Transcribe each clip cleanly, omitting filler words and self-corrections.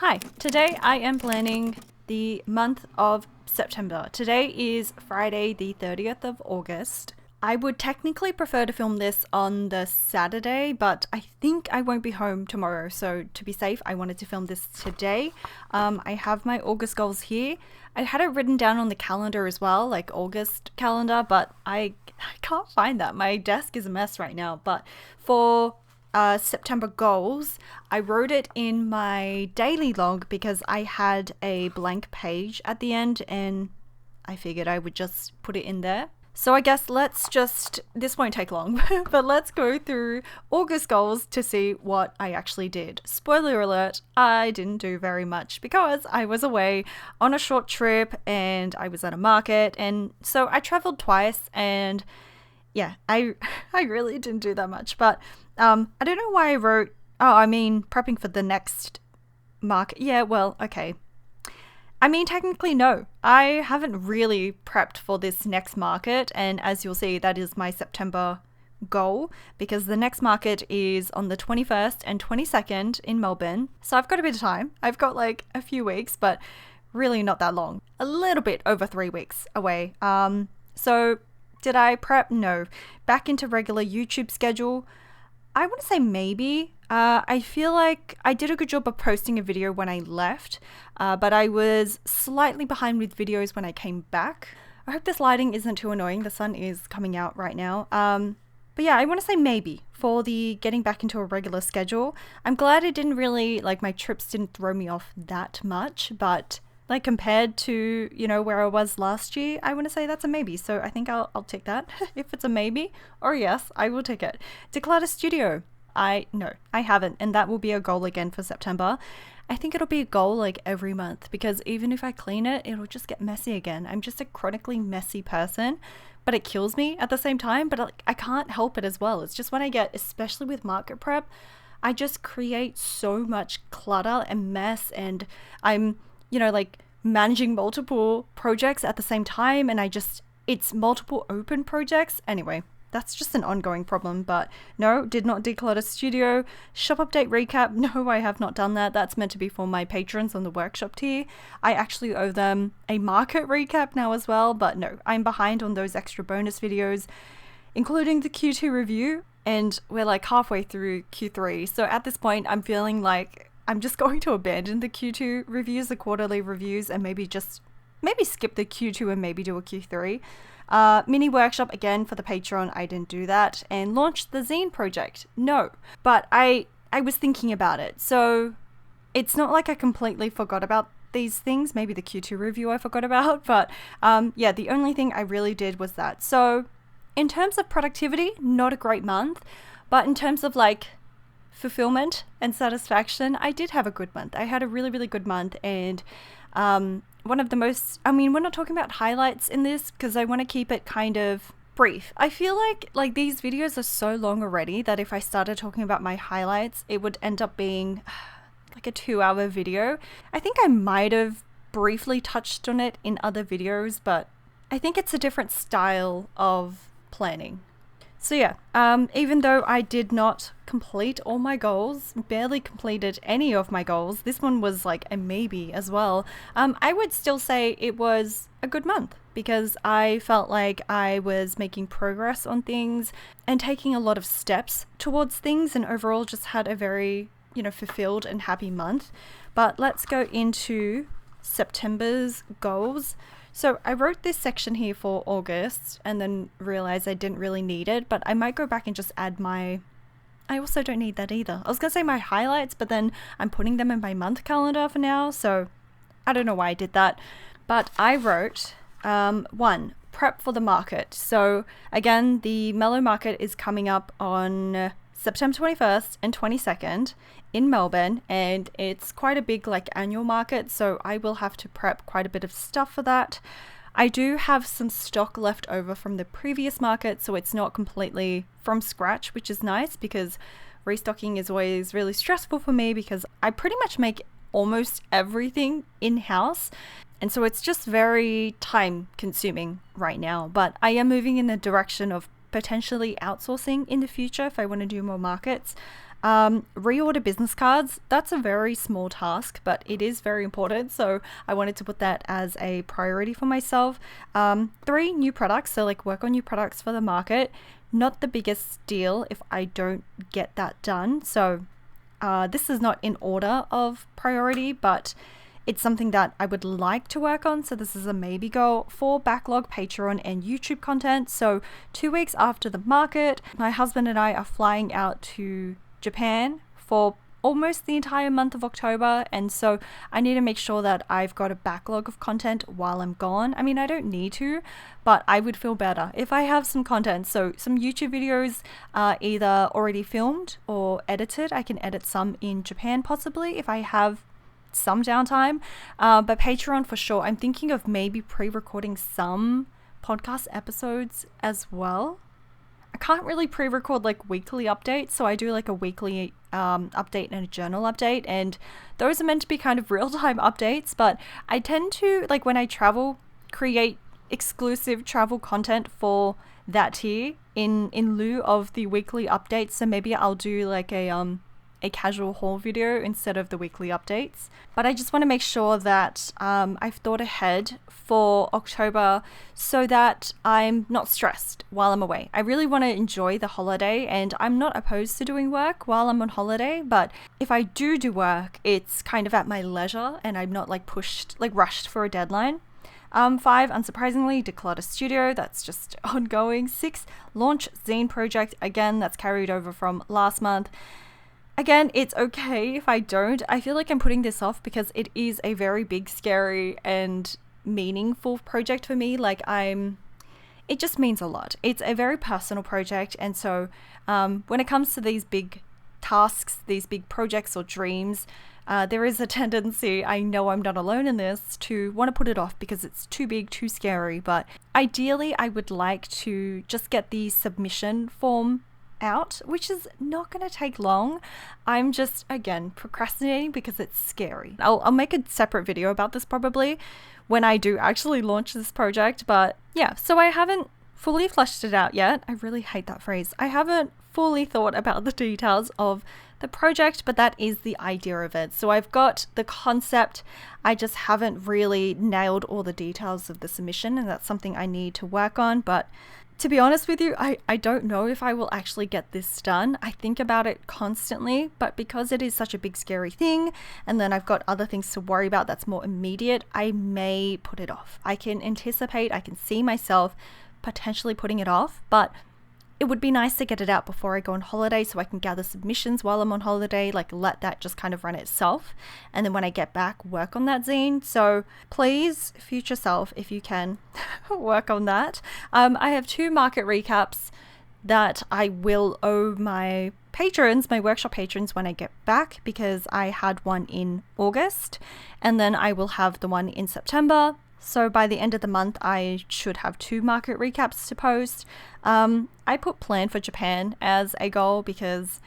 Hi, today I am planning the month of September. Today is Friday the 30th of August. I would technically prefer to film this on the Saturday, but I think I won't be home tomorrow, so to be safe, I wanted to film this today. I have my August goals here. I had it written down on the calendar as well, like August calendar, but I can't find that. My desk is a mess right now, but for September goals, I wrote it in my daily log because I had a blank page at the end and I figured I would just put it in there. So I guess this won't take long, but let's go through August goals to see what I actually did. Spoiler alert, I didn't do very much because I was away on a short trip and I was at a market, and so I traveled twice, and yeah, I really didn't do that much. But I don't know why I wrote, prepping for the next market. Yeah, well, okay. Technically, no. I haven't really prepped for this next market, and as you'll see, that is my September goal because the next market is on the 21st and 22nd in Melbourne. So I've got a bit of time. I've got like a few weeks, but really not that long. A little bit over 3 weeks away. So did I prep? No. Back into regular YouTube schedule. I want to say maybe. I feel like I did a good job of posting a video when I left, but I was slightly behind with videos when I came back. I hope this lighting isn't too annoying. The sun is coming out right now. But yeah, I want to say maybe for the getting back into a regular schedule. I'm glad it didn't really, my trips didn't throw me off that much, but compared to, where I was last year, I want to say that's a maybe. So I think I'll take that. If it's a maybe or yes, I will take it. Declutter studio. No, I haven't. And that will be a goal again for September. I think it'll be a goal every month because even if I clean it, it'll just get messy again. I'm just a chronically messy person, but it kills me at the same time. But I can't help it as well. It's just when I get, especially with market prep, I just create so much clutter and mess, and I'm managing multiple projects at the same time, and it's multiple open projects. Anyway, that's just an ongoing problem. But no, did not declutter studio. Shop update recap. No, I have not done that. That's meant to be for my patrons on the workshop tier. I actually owe them a market recap now as well, but no, I'm behind on those extra bonus videos, including the Q2 review, and we're halfway through Q3. So at this point, I'm feeling like I'm just going to abandon the Q2 reviews, the quarterly reviews, and maybe skip the Q2 and maybe do a Q3. Mini workshop again for the Patreon. I didn't do that. And launch the zine project. No, but I was thinking about it. So it's not like I completely forgot about these things. Maybe the Q2 review I forgot about, but yeah, the only thing I really did was that. So in terms of productivity, not a great month, but in terms of fulfillment and satisfaction, I did have a good month. I had a really, really good month, and one of the most, we're not talking about highlights in this because I want to keep it kind of brief. I feel like these videos are so long already that if I started talking about my highlights, it would end up being like a 2-hour video. I think I might have briefly touched on it in other videos, but I think it's a different style of planning. So yeah, even though I did not complete all my goals, barely completed any of my goals, this one was a maybe as well, I would still say it was a good month because I felt like I was making progress on things and taking a lot of steps towards things, and overall just had a very, fulfilled and happy month. But let's go into September's goals. So I wrote this section here for August and then realized I didn't really need it, but I might go back and just add I also don't need that either. I was going to say my highlights, but then I'm putting them in my month calendar for now, so I don't know why I did that. But I wrote 1, prep for the market. So again, the Mellow Market is coming up on September 21st and 22nd in Melbourne, and it's quite a big annual market, so I will have to prep quite a bit of stuff for that. I do have some stock left over from the previous market, so it's not completely from scratch, which is nice because restocking is always really stressful for me because I pretty much make almost everything in-house, and so it's just very time consuming right now. But I am moving in the direction of potentially outsourcing in the future if I want to do more markets. Reorder business cards, that's a very small task, but it is very important. So I wanted to put that as a priority for myself. 3 new products, so like work on new products for the market. Not the biggest deal if I don't get that done. So this is not in order of priority, but it's something that I would like to work on. So this is a maybe goal for backlog Patreon and YouTube content. So 2 weeks after the market, my husband and I are flying out to Japan for almost the entire month of October. And so I need to make sure that I've got a backlog of content while I'm gone. I mean, I don't need to, but I would feel better if I have some content. So some YouTube videos are either already filmed or edited. I can edit some in Japan possibly if I have some downtime, but Patreon for sure. I'm thinking of maybe pre-recording some podcast episodes as well. I can't really pre-record like weekly updates, so I do like a weekly update and a journal update, and those are meant to be kind of real-time updates, but I tend to, like when I travel, create exclusive travel content for that tier in lieu of the weekly updates. So maybe I'll do like a casual haul video instead of the weekly updates. But I just want to make sure that I've thought ahead for October so that I'm not stressed while I'm away. I really want to enjoy the holiday, and I'm not opposed to doing work while I'm on holiday, but if I do work, it's kind of at my leisure and I'm not like rushed for a deadline. 5, unsurprisingly, declutter studio, that's just ongoing. 6, launch zine project, again, that's carried over from last month. Again, it's okay if I don't. I feel like I'm putting this off because it is a very big, scary, and meaningful project for me. It just means a lot. It's a very personal project. And so when it comes to these big tasks, these big projects or dreams, there is a tendency, I know I'm not alone in this, to want to put it off because it's too big, too scary. But ideally, I would like to just get the submission form out, which is not going to take long. I'm just, again, procrastinating because it's scary. I'll make a separate video about this probably when I do actually launch this project. But yeah, so I haven't fully fleshed it out yet. I really hate that phrase. I haven't fully thought about the details of the project, but that is the idea of it. So I've got the concept, I just haven't really nailed all the details of the submission, and that's something I need to work on. But to be honest with you, I don't know if I will actually get this done. I think about it constantly, but because it is such a big, scary thing, and then I've got other things to worry about that's more immediate, I may put it off. I can anticipate, I can see myself potentially putting it off, but it would be nice to get it out before I go on holiday so I can gather submissions while I'm on holiday, like let that just kind of run itself. And then when I get back, work on that zine. So please, future self, if you can, work on that. I have 2 market recaps that I will owe my patrons, my workshop patrons, when I get back, because I had one in August and then I will have the one in September. So by the end of the month, I should have 2 market recaps to post. I put Planned for Japan as a goal because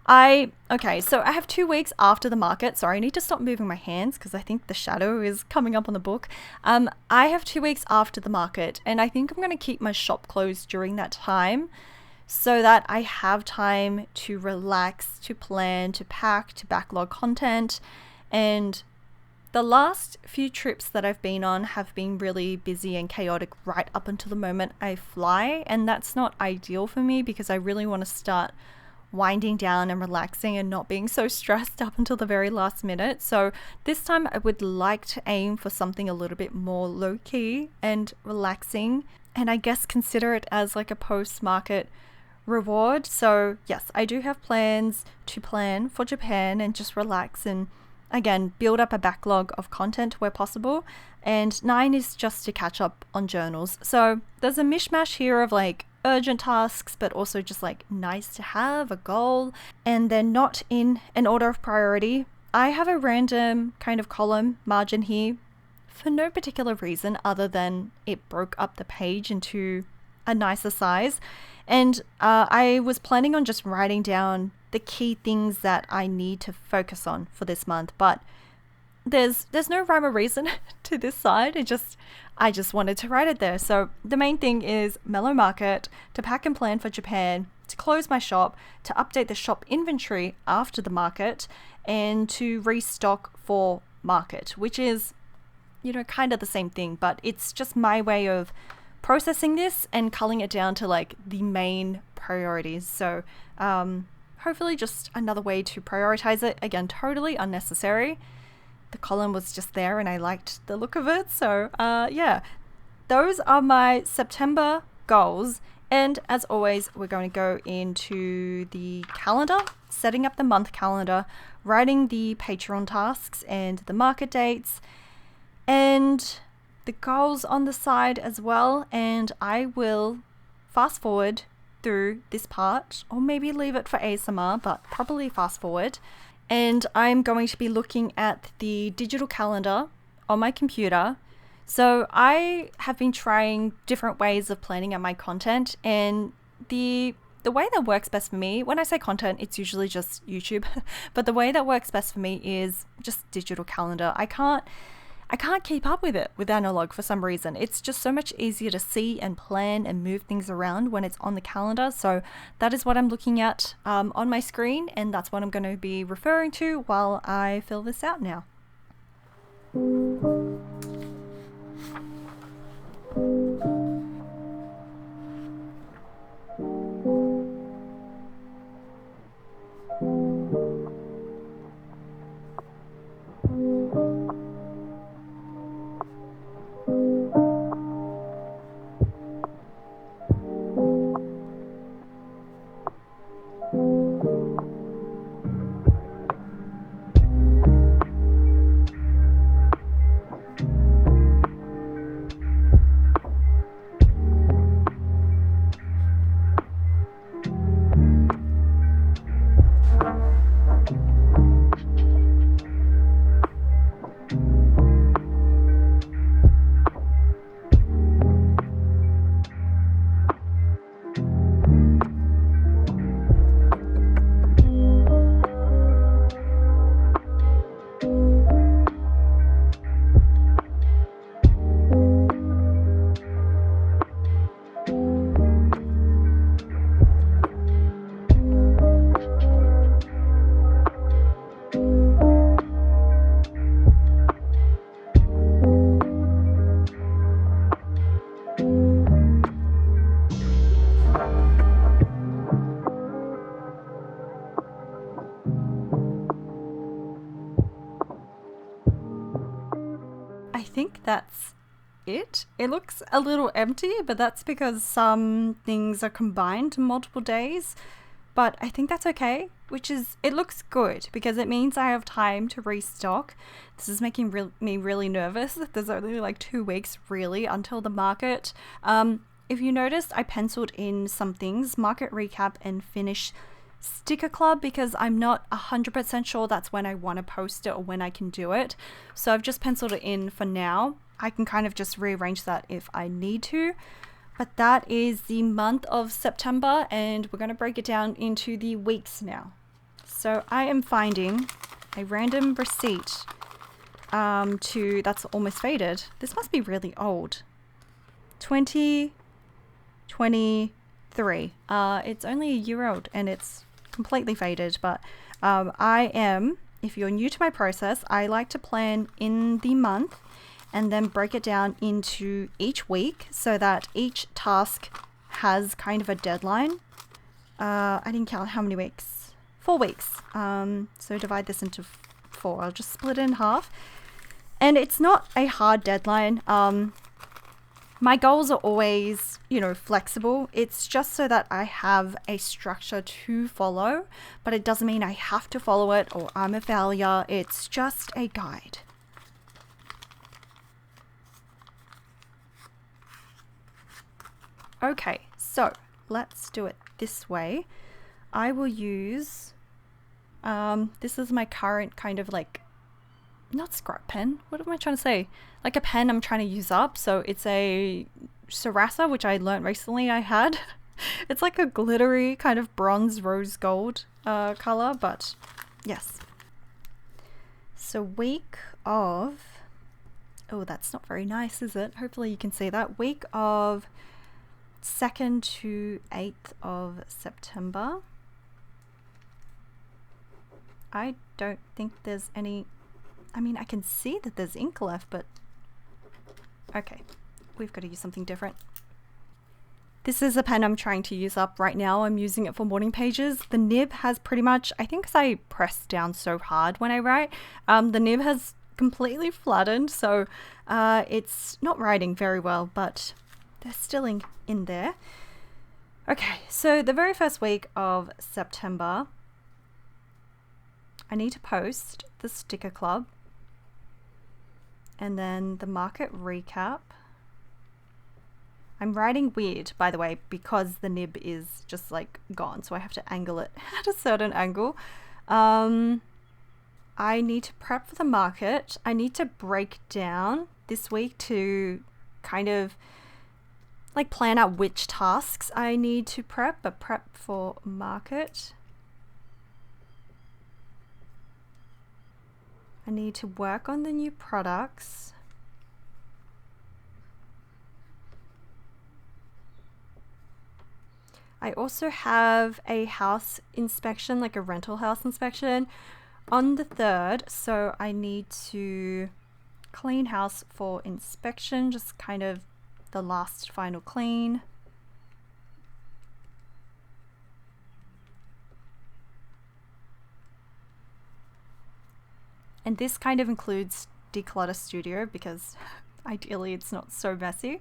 so I have 2 weeks after the market. Sorry, I need to stop moving my hands because I think the shadow is coming up on the book. I have 2 weeks after the market, and I think I'm going to keep my shop closed during that time so that I have time to relax, to plan, to pack, to backlog content. And the last few trips that I've been on have been really busy and chaotic right up until the moment I fly, and that's not ideal for me because I really want to start winding down and relaxing and not being so stressed up until the very last minute. So this time I would like to aim for something a little bit more low-key and relaxing, and I guess consider it as like a post-market reward. So yes, I do have plans to plan for Japan and just relax and again, build up a backlog of content where possible. And 9 is just to catch up on journals. So there's a mishmash here of like urgent tasks, but also just like nice to have a goal. And they're not in an order of priority. I have a random kind of column margin here for no particular reason other than it broke up the page into a nicer size. And I was planning on just writing down the key things that I need to focus on for this month, but there's no rhyme or reason to this side. I just wanted to write it there. So the main thing is Mellow Market, to pack and plan for Japan, to close my shop, to update the shop inventory after the market, and to restock for market, which is, kind of the same thing, but it's just my way of processing this and culling it down to like the main priorities. So hopefully just another way to prioritize it. Again, totally unnecessary. The column was just there and I liked the look of it. So yeah, those are my September goals. And as always, we're going to go into the calendar, setting up the month calendar, writing the Patreon tasks and the market dates, and the goals on the side as well. And I will fast forward through this part, or maybe leave it for ASMR, but probably fast forward. And I'm going to be looking at the digital calendar on my computer. So I have been trying different ways of planning out my content, and the way that works best for me, when I say content, it's usually just YouTube, but the way that works best for me is just digital calendar. I can't keep up with it with analog for some reason. It's just so much easier to see and plan and move things around when it's on the calendar. So that is what I'm looking at on my screen, and that's what I'm going to be referring to while I fill this out now. I think that's it. It looks a little empty, but that's because some things are combined multiple days. But I think that's okay, it looks good because it means I have time to restock. This is making me really nervous. There's only like 2 weeks really until the market. If you noticed, I penciled in some things, market recap and finish sticker club, because I'm not 100% sure that's when I want to post it or when I can do it. So I've just penciled it in for now. I can kind of just rearrange that if I need to. But that is the month of September, and we're going to break it down into the weeks now. So I am finding a random receipt that's almost faded. This must be really old. 2023. It's only a year old and it's completely faded, but if you're new to my process, I like to plan in the month and then break it down into each week so that each task has kind of a deadline. I didn't count how many weeks. 4 weeks. So divide this into 4. I'll just split it in half. And it's not a hard deadline. My goals are always, flexible. It's just so that I have a structure to follow, but it doesn't mean I have to follow it or I'm a failure. It's just a guide. Okay, so let's do it this way. I will use, this is my current kind of like, not scrap pen, what am I trying to say? Like a pen I'm trying to use up. So it's a Sarasa, which I learned recently I had. It's like a glittery kind of bronze rose gold color, but yes. So week of, oh, that's not very nice, is it? Hopefully you can see that. Week of 2nd to 8th of September. I don't think there's any, I mean, I can see that there's ink left, but okay, we've got to use something different. This is a pen I'm trying to use up right now. I'm using it for morning pages. The nib has pretty much, I think because I press down so hard when I write, the nib has completely flattened, so it's not writing very well, but there's still ink in there. Okay, so the very first week of September, I need to post the sticker club and then the market recap. I'm writing weird, by the way, because the nib is just like gone, so I have to angle it at a certain angle. I need to prep for the market. I need to break down this week to kind of like plan out which tasks I need to prep, but prep for market. I need to work on the new products. I also have a house inspection, like a rental house inspection on the 3rd, so I need to clean house for inspection, just kind of the last final clean. And this kind of includes declutter studio because ideally it's not so messy.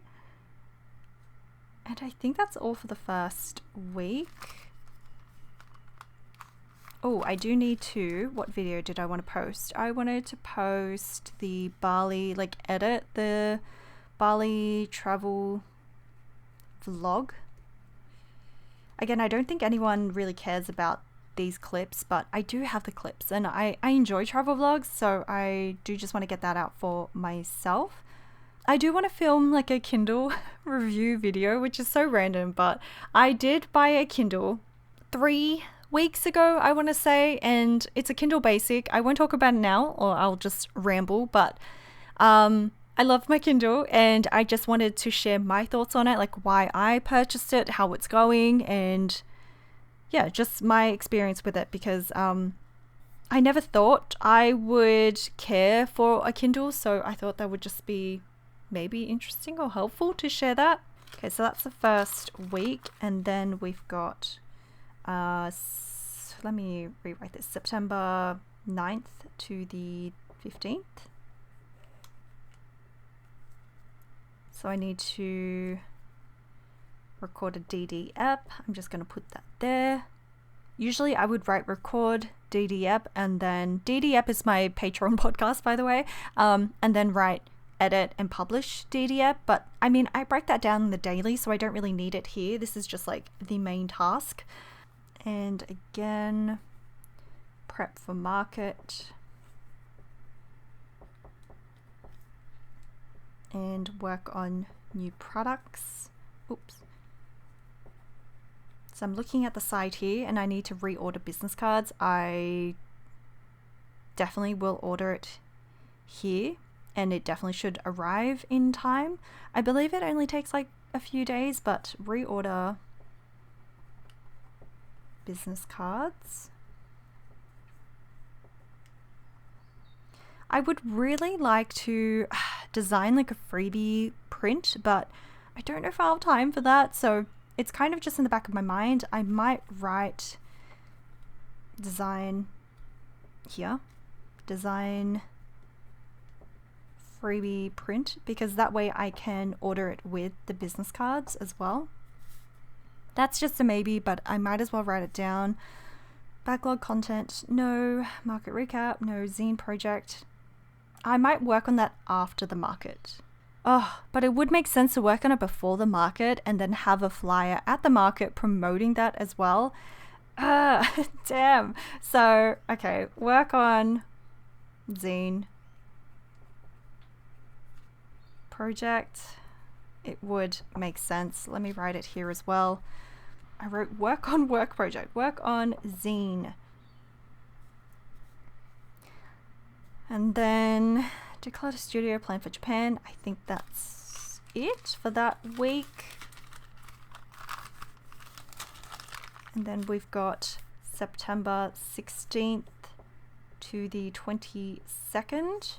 And I think that's all for the first week. Oh, I do need to, what video did I want to post? I wanted to post the Bali, like edit the Bali travel vlog. Again, I don't think anyone really cares about these clips, but I do have the clips and I enjoy travel vlogs, so I do just want to get that out for myself. I do want to film like a Kindle review video, which is so random, but I did buy a Kindle 3 weeks ago, I want to say, and it's a Kindle Basic. I won't talk about it now or I'll just ramble, but I love my Kindle and I just wanted to share my thoughts on it, like why I purchased it, how it's going, and yeah, just my experience with it, because I never thought I would care for a Kindle, so I thought that would just be maybe interesting or helpful to share that. Okay, so that's the first week, and then we've got let me rewrite this, September 9th to the 15th. So I need to record a DD app. I'm just going to put that there. Usually I would write record DD app, and then DD app is my Patreon podcast, by the way, and then write edit and publish DD app. But I mean, I break that down in the daily, so I don't really need it here. This is just like the main task. And again, prep for market and work on new products. Oops. So I'm looking at the site here and I need to reorder business cards. I definitely will order it here and it definitely should arrive in time. I believe it only takes like a few days, but reorder business cards. I would really like to design like a freebie print, but I don't know if I'll have time for that. So it's kind of just in the back of my mind. I might write design here, design freebie print, because that way I can order it with the business cards as well. That's just a maybe, but I might as well write it down. Backlog content, no. Market recap, no. Zine project. I might work on that after the market. Oh, but it would make sense to work on it before the market and then have a flyer at the market promoting that as well. Damn. So, okay, work on zine project. It would make sense. Let me write it here as well. I wrote work on work project, work on zine. And then declutter studio plan for Japan. I think that's it for that week. And then we've got September 16th to the 22nd.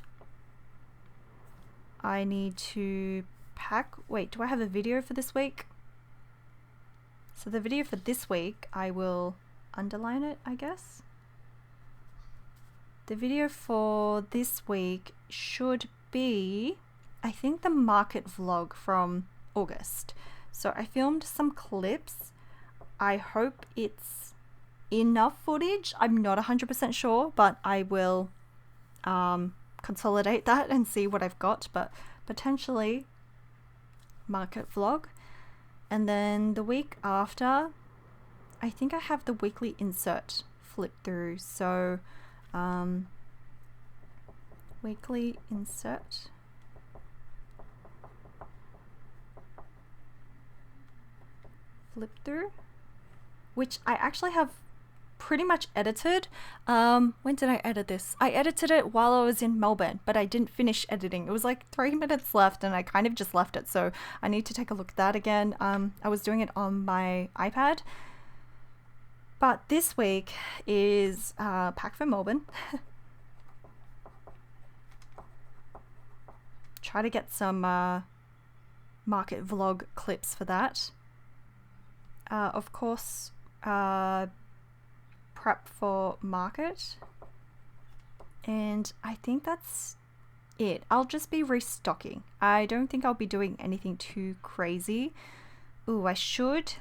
I need to pack. Wait, do I have a video for this week? So the video for this week, I will underline it, I guess. The video for this week should be, I think, the market vlog from August. So I filmed some clips. I hope it's enough footage. I'm not 100% sure, but I will consolidate that and see what I've got, but potentially market vlog. And then the week after, I think I have the weekly insert flipped through. So weekly insert. Flip through, which I actually have pretty much edited. When did I edit this? I edited it while I was in Melbourne, but I didn't finish editing. It was like 3 minutes left and I kind of just left it. So I need to take a look at that again. I was doing it on my iPad. But this week is pack for Melbourne. Try to get some market vlog clips for that. Of course, prep for market. And I think that's it. I'll just be restocking. I don't think I'll be doing anything too crazy. Ooh, I should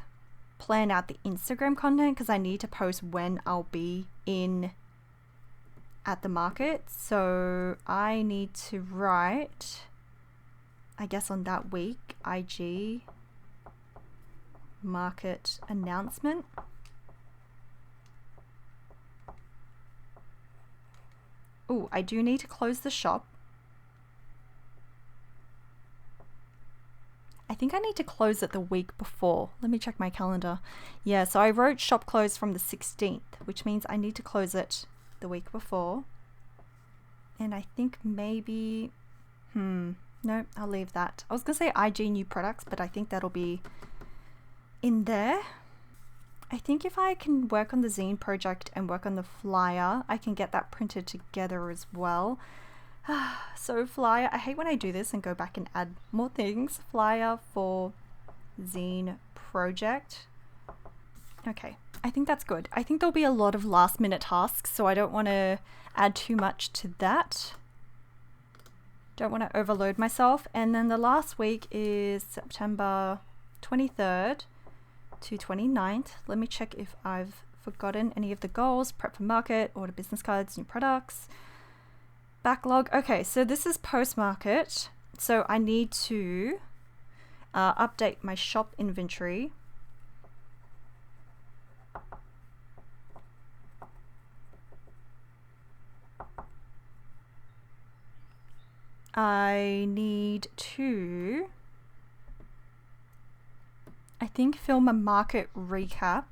plan out the Instagram content because I need to post when I'll be in at the market. So I need to write, I guess on that week, IG market announcement. Ooh, I do need to close the shop. I think I need to close it the week before. Let me check my calendar. Yeah, so I wrote shop close from the 16th, which means I need to close it the week before. And I think maybe, no, I'll leave that. I was gonna say IG new products, but I think that'll be in there. I think if I can work on the zine project and work on the flyer, I can get that printed together as well. So flyer, I hate when I do this and go back and add more things. Flyer for zine project. Okay, I think that's good. I think there'll be a lot of last minute tasks, so I don't want to add too much to that. Don't want to overload myself. And then the last week is September 23rd to 29th. Let me check if I've forgotten any of the goals. Prep for market, order business cards, new products. Backlog. Okay, so this is post-market. So I need to update my shop inventory. I need to, I think, film a market recap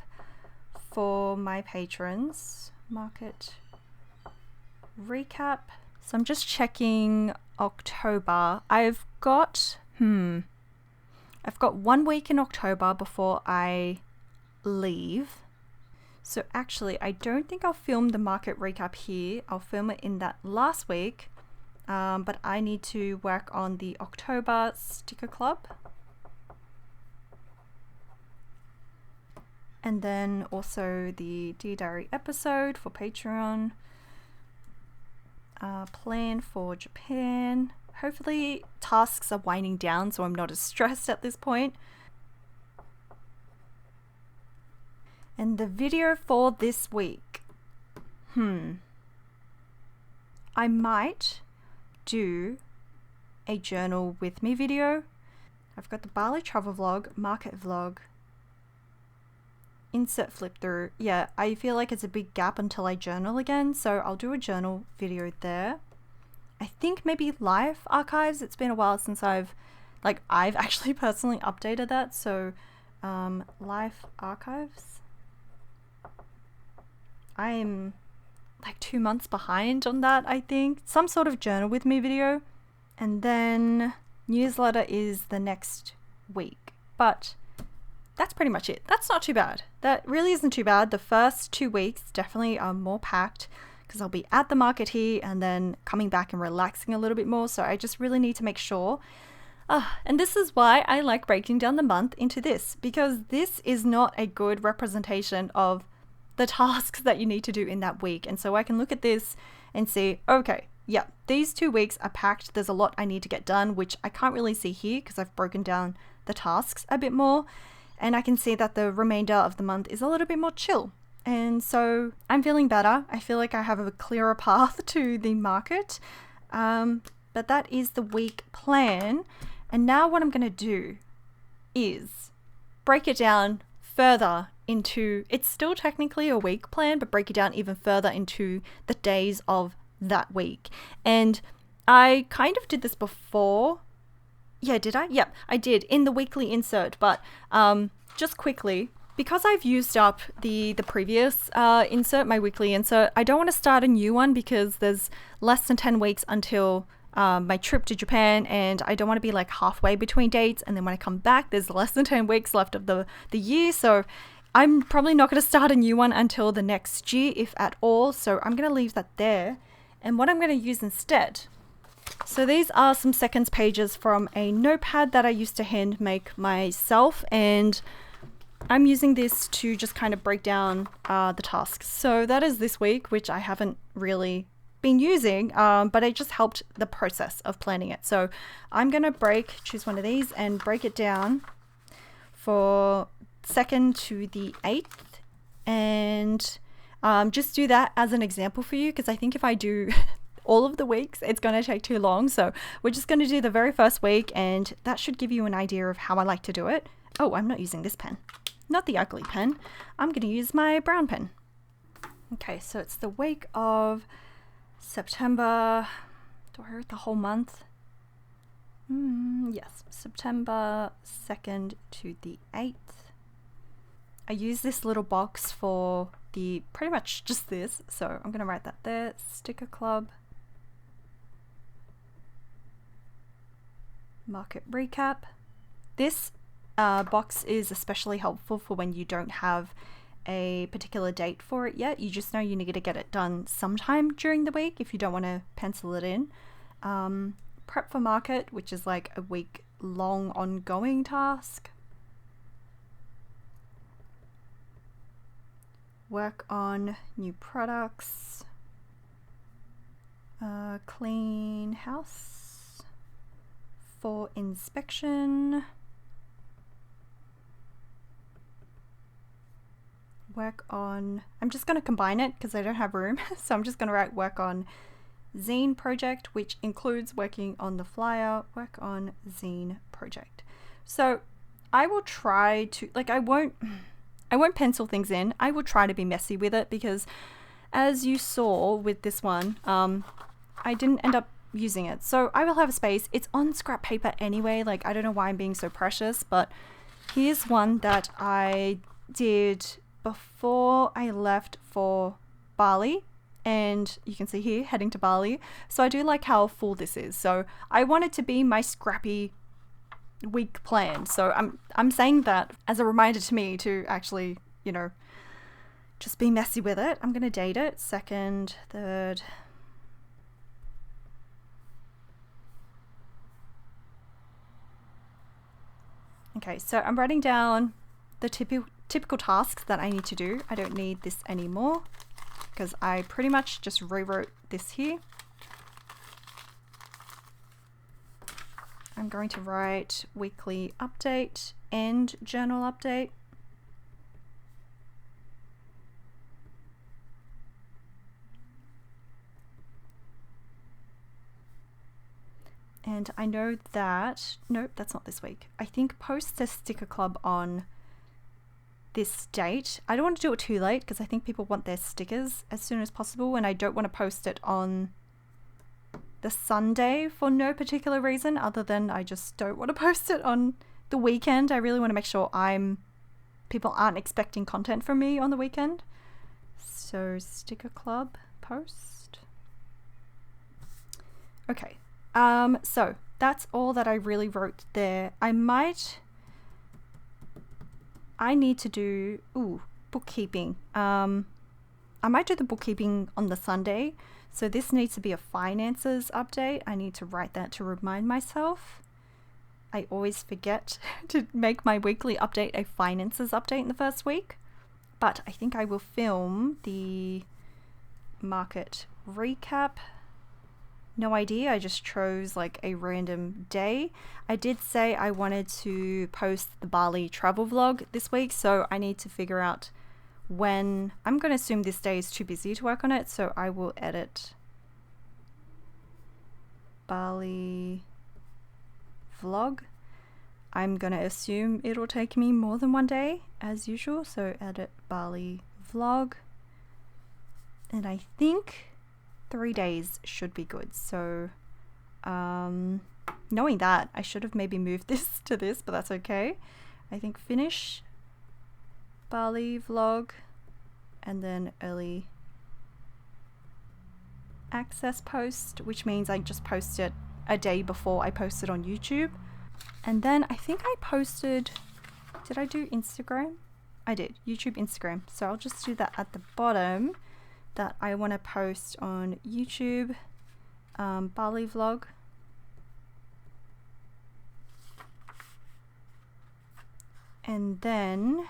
for my patrons. Market recap. So I'm just checking October. I've got 1 week in October before I leave. So actually, I don't think I'll film the market recap here. I'll film it in that last week. But I need to work on the October sticker club. And then also the Dear Diary episode for Patreon. Plan for Japan. Hopefully tasks are winding down so I'm not as stressed at this point. And the video for this week. I might do a journal with me video. I've got the Bali travel vlog, market vlog, insert flip through. Yeah, I feel like it's a big gap until I journal again, so I'll do a journal video there. I think maybe life archives. It's been a while since I've actually personally updated that, so life archives. I'm like 2 months behind on that, I think. Some sort of journal with me video. And then newsletter is the next week. But that's pretty much it. That's not too bad. That really isn't too bad. The first 2 weeks definitely are more packed because I'll be at the market here and then coming back and relaxing a little bit more. So I just really need to make sure. And this is why I like breaking down the month into this, because this is not a good representation of the tasks that you need to do in that week. And so I can look at this and see, okay, yeah, these 2 weeks are packed. There's a lot I need to get done, which I can't really see here because I've broken down the tasks a bit more. And I can see that the remainder of the month is a little bit more chill. And so I'm feeling better. I feel like I have a clearer path to the market. But that is the week plan. And now what I'm going to do is break it down further into, it's still technically a week plan, but break it down even further into the days of that week. And I kind of did this before. Yeah, did I? Yep, I did in the weekly insert, but just quickly, because I've used up the previous insert, my weekly insert, I don't want to start a new one because there's less than 10 weeks until my trip to Japan, and I don't want to be like halfway between dates, and then when I come back there's less than 10 weeks left of the year, so I'm probably not going to start a new one until the next year, if at all. So I'm going to leave that there. And what I'm going to use instead, so these are some seconds pages from a notepad that I used to hand make myself, and I'm using this to just kind of break down the tasks. So that is this week, which I haven't really been using, but it just helped the process of planning it. So I'm going to choose one of these and break it down for 2nd to the 8th, and just do that as an example for you, because I think if I do all of the weeks it's going to take too long. So we're just going to do the very first week, and that should give you an idea of how I like to do it. Oh, I'm not using this pen, not the ugly pen. I'm going to use my brown pen. Okay, so it's the week of September. Do I write the whole month? Yes, September 2nd to the 8th. I use this little box for the pretty much just this, so I'm going to write that there. Sticker Club, market recap. This box is especially helpful for when you don't have a particular date for it yet. You just know you need to get it done sometime during the week if you don't want to pencil it in. Prep for market, which is like a week long ongoing task. Work on new products. Clean house for inspection. Work on, I'm just going to combine it because I don't have room, so I'm just going to write work on zine project, which includes working on the flyer. Work on zine project. So I will try to, like, I won't pencil things in. I will try to be messy with it because, as you saw with this one, I didn't end up using it. So I will have a space. It's on scrap paper anyway. Like, I don't know why I'm being so precious, but here's one that I did before I left for Bali, and you can see here heading to Bali. So I do like how full this is. So I want it to be my scrappy week plan. So I'm saying that as a reminder to me to actually, you know, just be messy with it. I'm going to date it 2nd, 3rd. Okay, so I'm writing down the typical tasks that I need to do. I don't need this anymore because I pretty much just rewrote this here. I'm going to write weekly update and journal update. And I know that, nope, that's not this week. I think post the sticker club on this date. I don't want to do it too late because I think people want their stickers as soon as possible, and I don't want to post it on the Sunday for no particular reason other than I just don't want to post it on the weekend. I really want to make sure people aren't expecting content from me on the weekend. So sticker club post. Okay. So that's all that I really wrote there. I might I need to do bookkeeping. I might do the bookkeeping on the Sunday. So this needs to be a finances update. I need to write that to remind myself. I always forget to make my weekly update a finances update in the first week. But I think I will film the market recap. No idea, I just chose like a random day. I did say I wanted to post the Bali travel vlog this week, so I need to figure out when. I'm going to assume this day is too busy to work on it, so I will edit Bali vlog. I'm going to assume it'll take me more than one day as usual, so edit Bali vlog. And I think 3 days should be good. So knowing that, I should have maybe moved this to this, but that's okay. I think finish Bali vlog and then early access post, which means I just post it a day before I post it on YouTube. And then I think I posted, did I do Instagram? I did, YouTube, Instagram. So I'll just do that at the bottom, that I want to post on YouTube, Bali vlog. And then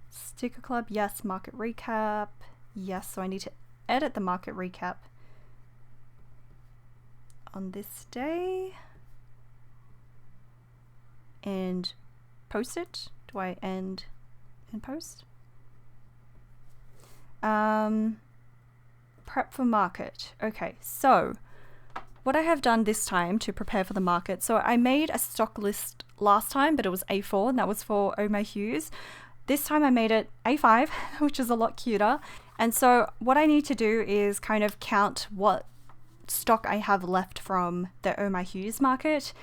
sticker club, yes. Market recap, yes. So I need to edit the market recap on this day and post it. Do I end and post? Prep for market. Okay, so what I have done this time to prepare for the market, so I made a stock list last time, but it was A4 and that was for Oh My Hues. This time I made it A5, which is a lot cuter. And so what I need to do is kind of count what stock I have left from the Oh My Hues market,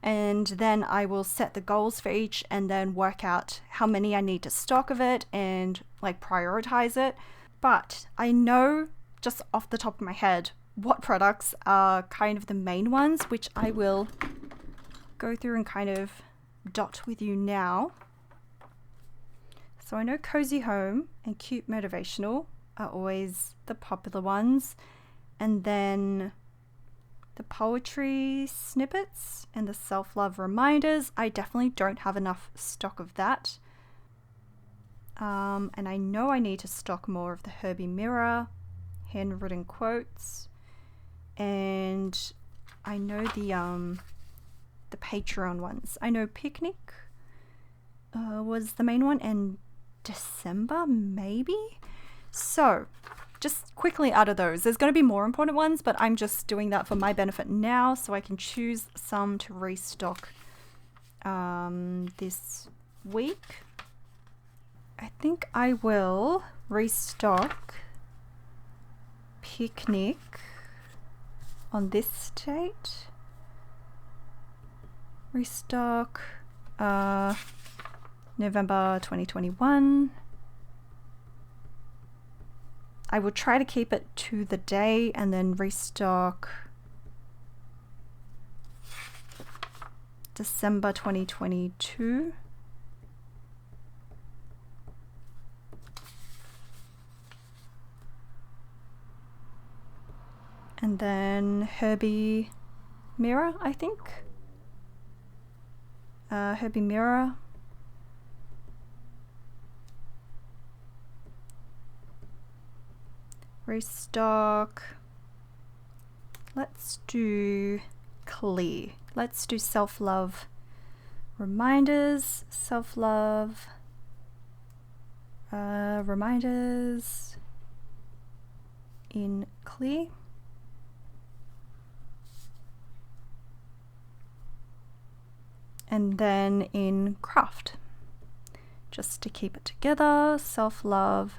and then I will set the goals for each and then work out how many I need to stock of it and like prioritize it. But I know just off the top of my head what products are kind of the main ones, which I will go through and kind of dot with you now. So I know Cozy Home and Cute Motivational are always the popular ones. And then the poetry snippets and the self-love reminders, I definitely don't have enough stock of that. And I know I need to stock more of the Herbie Mirror, handwritten quotes, and I know the Patreon ones. I know Picnic was the main one, and December maybe. So just quickly out of those, there's going to be more important ones, but I'm just doing that for my benefit now so I can choose some to restock this week. I think I will restock Picnic on this date. Restock November 2021. I will try to keep it to the day and then restock December 2022. And then Herbie Mirror, I think. Herbie Mirror. Restock. Let's do Clear. Let's do self-love reminders. Self-love reminders in Clear. And then in Craft, just to keep it together, self-love.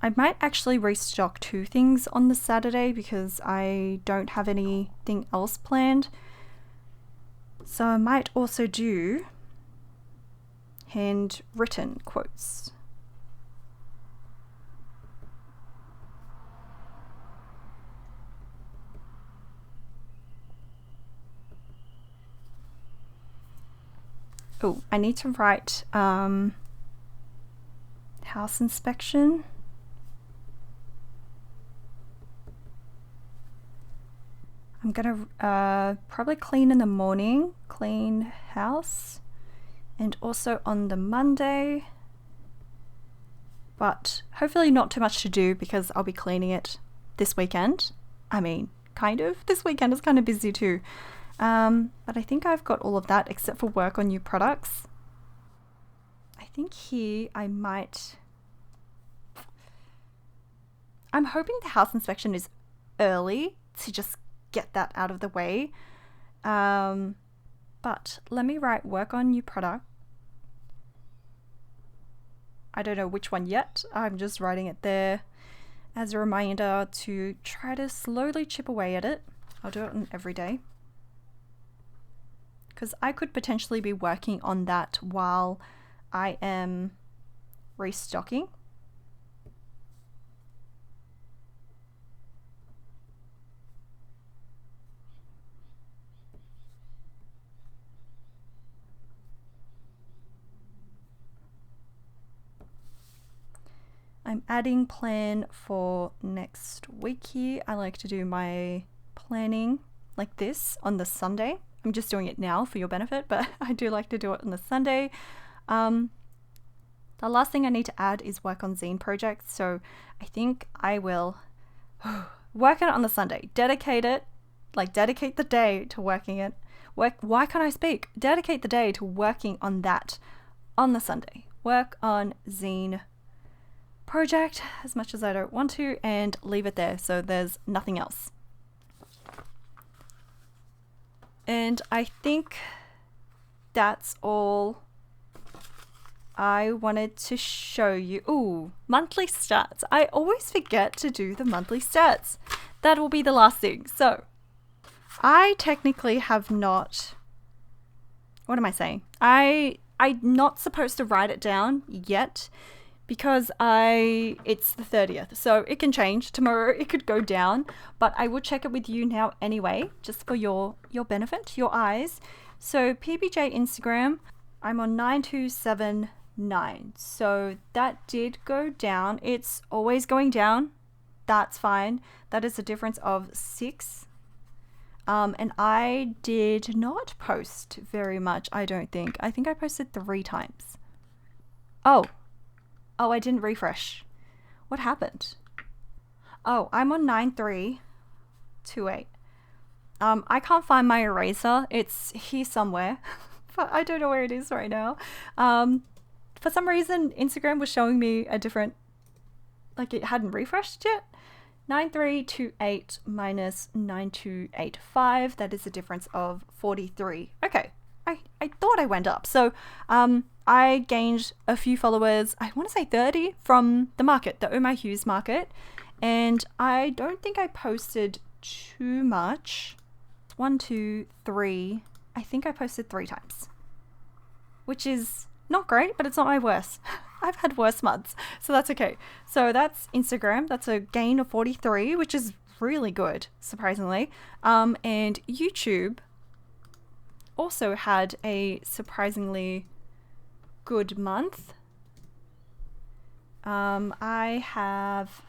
I might actually restock 2 things on the Saturday because I don't have anything else planned. So I might also do handwritten quotes. Oh, I need to write house inspection. I'm gonna probably clean in the morning, clean house, and also on the Monday, but hopefully not too much to do because I'll be cleaning it this weekend. I mean, kind of. This weekend is kind of busy too. But I think I've got all of that except for work on new products. I think here I'm hoping the house inspection is early to just get that out of the way. But let me write work on new product. I don't know which one yet. I'm just writing it there as a reminder to try to slowly chip away at it. I'll do it on every day, because I could potentially be working on that while I am restocking. I'm adding plan for next week here. I like to do my planning like this on the Sunday. I'm just doing it now for your benefit, but I do like to do it on the Sunday. The last thing I need to add is work on zine projects. So I think I will work on it on the Sunday. Dedicate the day to working it. Why can't I speak? Dedicate the day to working on that on the Sunday. Work on zine project as much as I don't want to and leave it there so there's nothing else. And I think that's all I wanted to show you. Ooh, monthly stats. I always forget to do the monthly stats. That will be the last thing. So I technically have not, what am I saying? I'm not supposed to write it down yet, because it's the 30th, so it can change. Tomorrow it could go down, but I will check it with you now anyway, just for your benefit, your eyes. So PBJ Instagram, I'm on 9279, so that did go down. It's always going down. That's fine. That is a difference of 6. And I did not post very much, I don't think. I think I posted 3 times. Oh, I didn't refresh. What happened? Oh, I'm on 9328. I can't find my eraser. It's here somewhere, but I don't know where it is right now. For some reason, Instagram was showing me a different, like it hadn't refreshed yet. 9328 minus 9285. That is a difference of 43. Okay. I thought I went up. So I gained a few followers, I want to say 30, from the market, the Oh My Hughes market. And I don't think I posted too much. 1, 2, 3. I think I posted 3 times, which is not great, but it's not my worst. I've had worse months, so that's okay. So that's Instagram. That's a gain of 43, which is really good, surprisingly. And YouTube also had a surprisingly good month. I have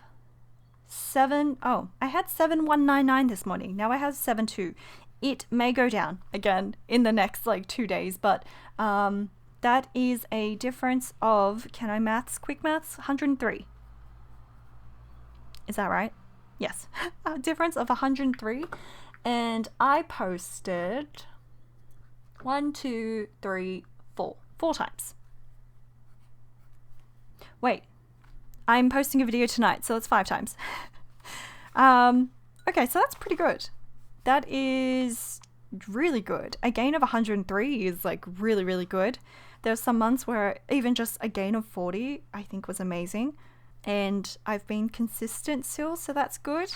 7. Oh, I had 7199 this morning. Now I have 72. It may go down again in the next 2 days, but that is a difference of, can I quick maths? 103. Is that right? Yes. A difference of 103. And I posted 1, 2, 3, 4. 4 times. Wait, I'm posting a video tonight, so it's 5 times. Okay, so that's pretty good. That is really good. A gain of 103 is really, really good. There's some months where even just a gain of 40 I think was amazing. And I've been consistent still, so that's good.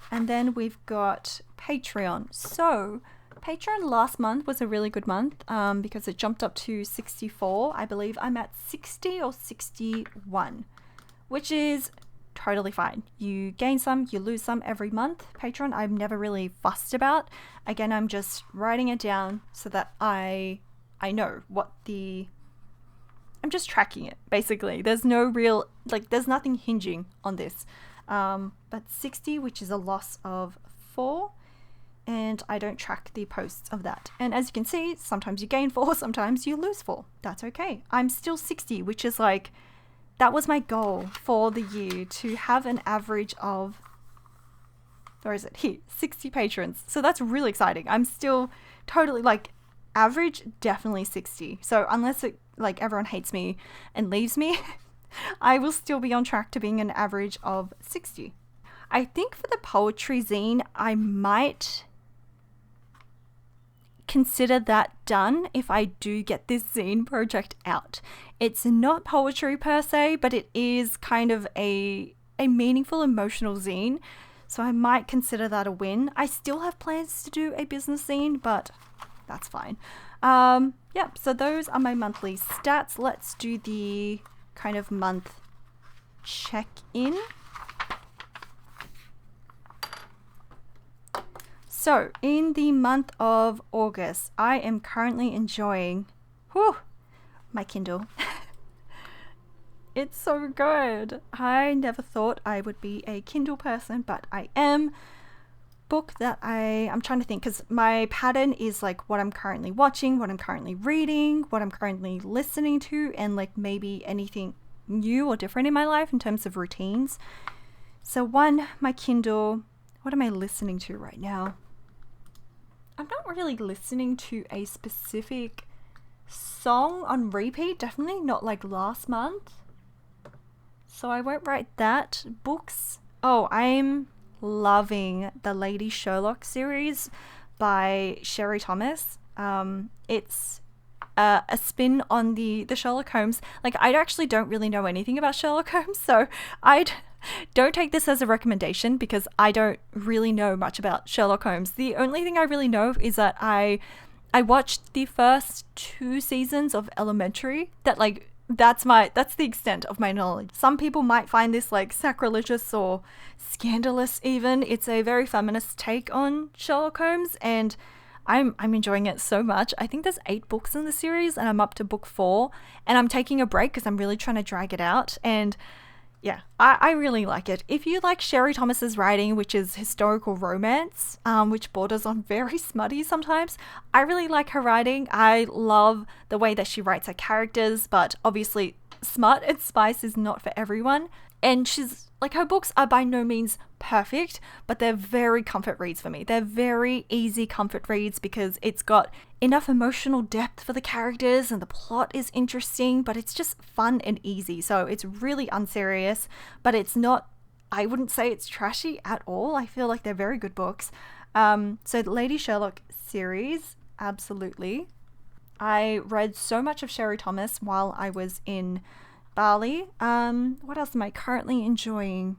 And then we've got Patreon. So Patreon last month was a really good month because it jumped up to 64. I believe I'm at 60 or 61, which is totally fine. You gain some, you lose some every month. Patreon, I'm never really fussed about. Again, I'm just writing it down so that I I know what I'm just tracking it, basically. There's no real, there's nothing hinging on this. But 60, which is a loss of 4, and I don't track the posts of that. And as you can see, sometimes you gain 4, sometimes you lose 4. That's okay. I'm still 60, which is that was my goal for the year, to have an average of, where is it? Here, 60 patrons. So that's really exciting. I'm still totally average, definitely 60. So unless it everyone hates me and leaves me, I will still be on track to being an average of 60. I think for the poetry zine, I might consider that done if I do get this zine project out. It's not poetry per se, but it is kind of a meaningful, emotional zine. So I might consider that a win. I still have plans to do a business zine, but that's fine. Yeah, so those are my monthly stats. Let's do the kind of month check-in. So in the month of August, I am currently enjoying my Kindle. It's so good. I never thought I would be a Kindle person, but I am. Book that I'm trying to think, because my pattern is what I'm currently watching, what I'm currently reading, what I'm currently listening to, and maybe anything new or different in my life in terms of routines. So my Kindle, what am I listening to right now? I'm not really listening to a specific song on repeat, definitely not last month. So I won't write that. Books. Oh, I'm loving the Lady Sherlock series by Sherry Thomas. It's a spin on the Sherlock Holmes. I actually don't really know anything about Sherlock Holmes, so don't take this as a recommendation, because I don't really know much about Sherlock Holmes. The only thing I really know is that I watched the first 2 seasons of Elementary. That's the extent of my knowledge. Some people might find this sacrilegious or scandalous even. It's a very feminist take on Sherlock Holmes, and I'm enjoying it so much. I think there's 8 books in the series, and I'm up to book 4, and I'm taking a break because I'm really trying to drag it out. And yeah, I really like it. If you like Sherry Thomas's writing, which is historical romance, which borders on very smutty sometimes, I really like her writing. I love the way that she writes her characters, but obviously smut and spice is not for everyone. And she's her books are by no means perfect, but they're very comfort reads for me. They're very easy comfort reads because it's got enough emotional depth for the characters and the plot is interesting, but it's just fun and easy. So it's really unserious, but it's not, I wouldn't say it's trashy at all. I feel like they're very good books. So the Lady Sherlock series, absolutely. I read so much of Sherry Thomas while I was in Bali. What else am I currently enjoying?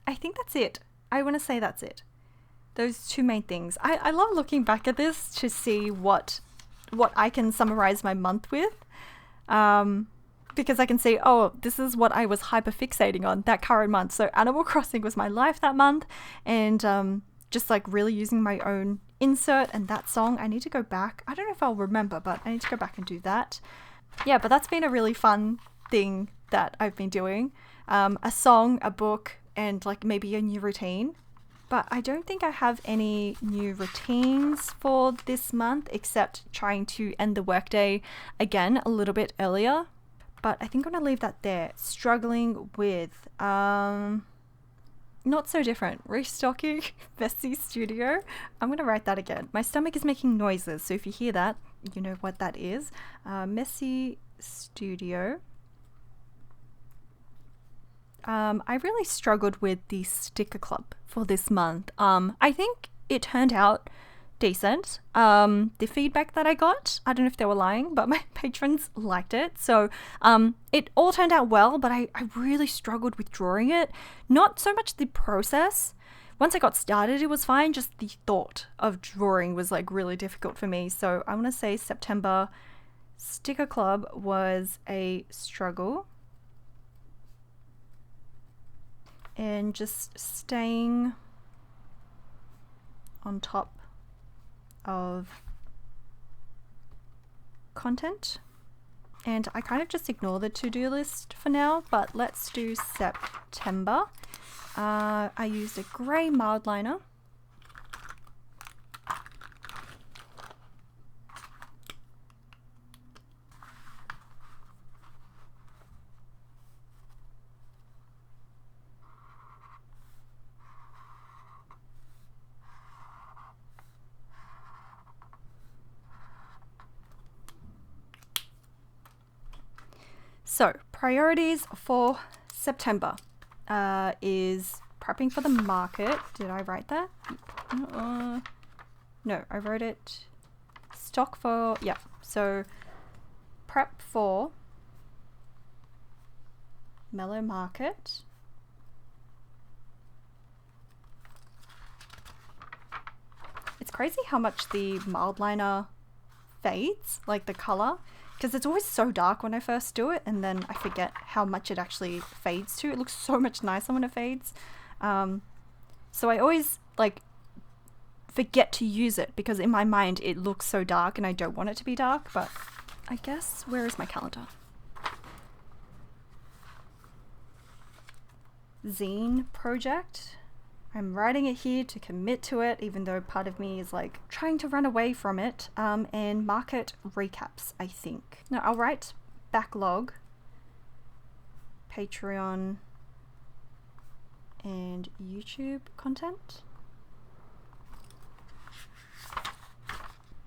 I think that's it. I want to say that's it. Those 2 main things. I love looking back at this to see what I can summarize my month with. Because I can see, oh, this is what I was hyperfixating on that current month. So Animal Crossing was my life that month, and just really using my own insert and that song. I need to go back. I don't know if I'll remember, but I need to go back and do that. Yeah, but that's been a really fun thing that I've been doing. A song, a book, and maybe a new routine. But I don't think I have any new routines for this month, except trying to end the workday again a little bit earlier. But I think I'm gonna leave that there. Struggling with not so different. Restocking Messy Studio. I'm gonna write that again. My stomach is making noises, so if you hear that, you know what that is. Messy Studio. I really struggled with the sticker club for this month. I think it turned out decent. The feedback that I got, I don't know if they were lying, but my patrons liked it. So it all turned out well, but I really struggled with drawing it. Not so much the process. Once I got started, it was fine. Just the thought of drawing was really difficult for me. So I want to say September sticker club was a struggle. And just staying on top of content. And I kind of just ignore the to-do list for now, but let's do September. I used a grey mild liner. So, priorities for September is prepping for the market. Did I write that? No, I wrote it. Stock for, yeah. So, prep for Mellow Market. It's crazy how much the mild liner fades, like the color, because it's always so dark when I first do it, and then I forget how much it actually fades to. It looks so much nicer when it fades. So I always like forget to use it because in my mind it looks so dark and I don't want it to be dark. But I guess, where is my calendar? Zine project. I'm writing it here to commit to it, even though part of me is like trying to run away from it. And market recaps, I think. No, I'll write backlog, Patreon, and YouTube content.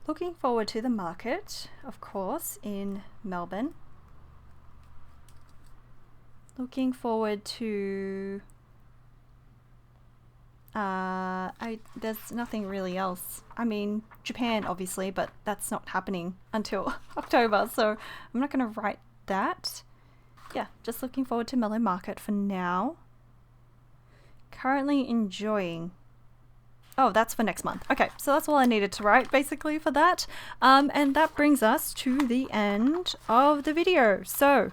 Looking forward to the market, of course, in Melbourne. Looking forward to... there's nothing really else. I mean, Japan, obviously, but that's not happening until October, so I'm not going to write that. Yeah, just looking forward to Mellow Market for now. Currently enjoying... Oh, that's for next month. Okay, so that's all I needed to write, basically, for that. And that brings us to the end of the video. So,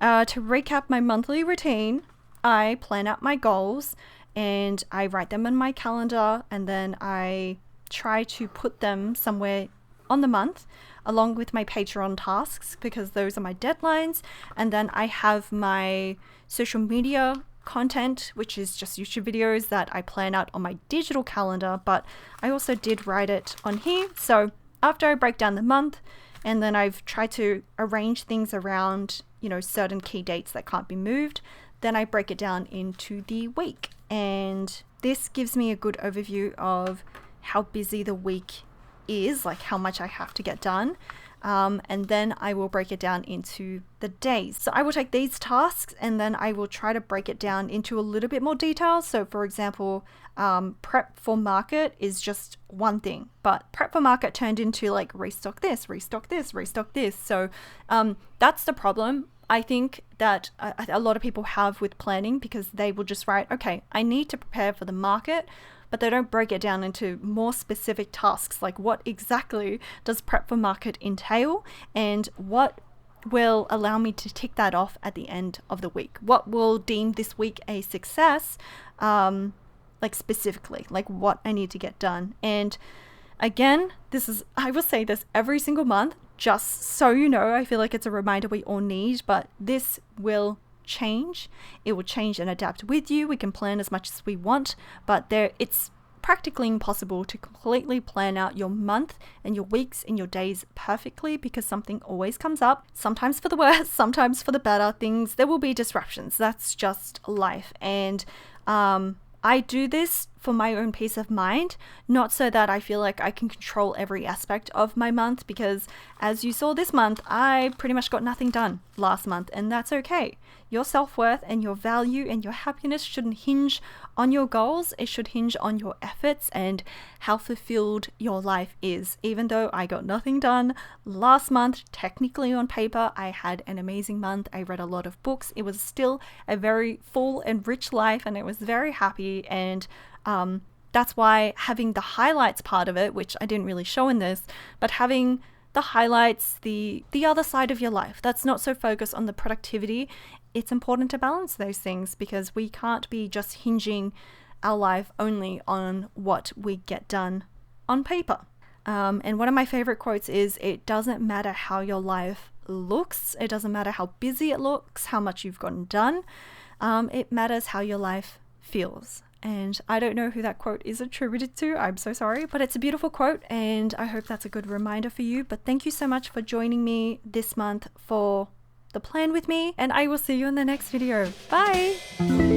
to recap my monthly routine, I plan out my goals, and I write them in my calendar, and then I try to put them somewhere on the month along with my Patreon tasks, because those are my deadlines. And then I have my social media content, which is just YouTube videos that I plan out on my digital calendar, but I also did write it on here. So after I break down the month, and then I've tried to arrange things around, you know, certain key dates that can't be moved, then I break it down into the week. And this gives me a good overview of how busy the week is, like how much I have to get done. And then I will break it down into the days. So I will take these tasks and then I will try to break it down into a little bit more detail. So for example, prep for market is just one thing, but prep for market turned into like restock this, restock this, restock this. So that's the problem I think that a lot of people have with planning, because they will just write, okay, I need to prepare for the market, but they don't break it down into more specific tasks, like what exactly does prep for market entail and what will allow me to tick that off at the end of the week. What will deem this week a success, like specifically, like what I need to get done. And again, I will say this every single month, just so you know. I feel like it's a reminder we all need, but this will change. It will change and adapt with you. We can plan as much as we want, but it's practically impossible to completely plan out your month and your weeks and your days perfectly, because something always comes up, sometimes for the worse, sometimes for the better. There will be disruptions. That's just life. And I do this for my own peace of mind, not so that I feel like I can control every aspect of my month, because as you saw this month, I pretty much got nothing done last month, and that's okay. Your self-worth and your value and your happiness shouldn't hinge on your goals. It should hinge on your efforts and how fulfilled your life is. Even though I got nothing done last month, technically on paper, I had an amazing month. I read a lot of books. It was still a very full and rich life, and I was very happy. And that's why having the highlights part of it, which I didn't really show in this, but having the highlights, the other side of your life that's not so focused on the productivity, it's important to balance those things, because we can't be just hinging our life only on what we get done on paper. And one of my favorite quotes is, "It doesn't matter how your life looks. It doesn't matter how busy it looks, how much you've gotten done. It matters how your life feels." And I don't know who that quote is attributed to. I'm so sorry, but it's a beautiful quote, and I hope that's a good reminder for you. But thank you so much for joining me this month for the plan with me, and I will see you in the next video. Bye!